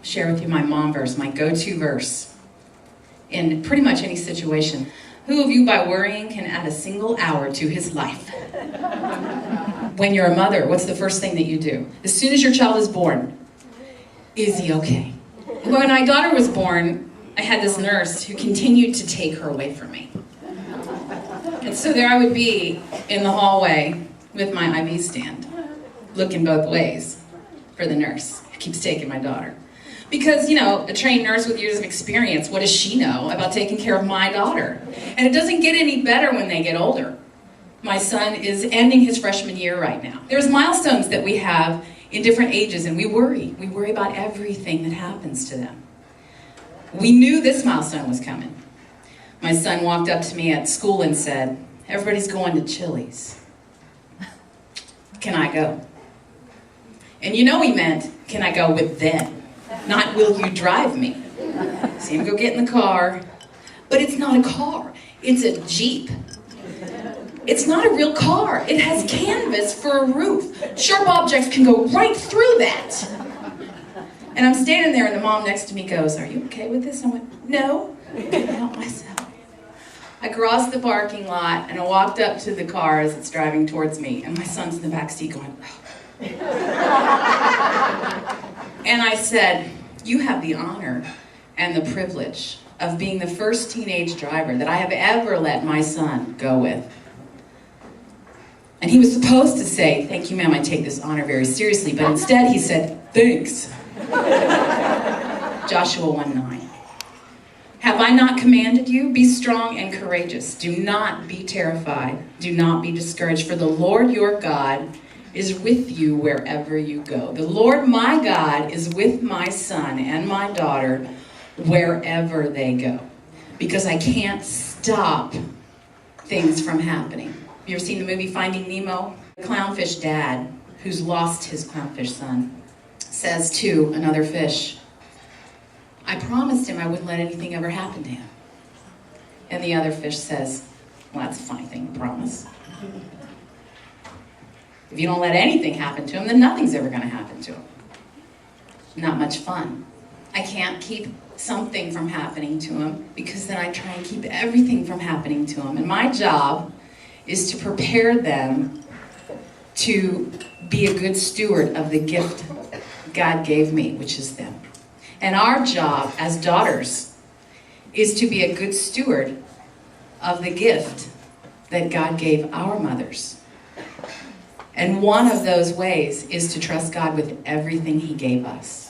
share with you my mom verse, my go-to verse in pretty much any situation. Who of you by worrying can add a single hour to his life? When you're a mother, what's the first thing that you do? As soon as your child is born, is he okay? When my daughter was born, I had this nurse who continued to take her away from me. And so there I would be in the hallway with my IV stand, looking both ways for the nurse who keeps taking my daughter. Because, you know, a trained nurse with years of experience, what does she know about taking care of my daughter? And it doesn't get any better when they get older. My son is ending his freshman year right now. There's milestones that we have in different ages, and we worry. We worry about everything that happens to them. We knew this milestone was coming. My son walked up to me at school and said, "Everybody's going to Chili's. Can I go?" And you know he meant, can I go with them? Not, will you drive me? See him go get in the car. But it's not a car. It's a Jeep. It's not a real car. It has canvas for a roof. Sharp objects can go right through that. And I'm standing there and the mom next to me goes, "Are you okay with this?" And I went, "No, I can help myself." I crossed the parking lot and I walked up to the car as it's driving towards me. And my son's in the back seat going, "Oh." And I said, "You have the honor and the privilege of being the first teenage driver that I have ever let my son go with." And he was supposed to say, "Thank you, ma'am, I take this honor very seriously." But instead he said, "Thanks." Joshua 1:9. "Have I not commanded you? Be strong and courageous. Do not be terrified. Do not be discouraged, for the Lord your God is with you wherever you go." The Lord my God is with my son and my daughter wherever they go. Because I can't stop things from happening. You ever seen the movie Finding Nemo? The clownfish dad, who's lost his clownfish son, says to another fish, "I promised him I wouldn't let anything ever happen to him." And the other fish says, "Well, that's a funny thing to promise. If you don't let anything happen to him, then nothing's ever going to happen to him." Not much fun. I can't keep something from happening to him because then I try and keep everything from happening to him. And my job is to prepare them to be a good steward of the gift God gave me, which is them. And our job as daughters is to be a good steward of the gift that God gave our mothers. And one of those ways is to trust God with everything He gave us.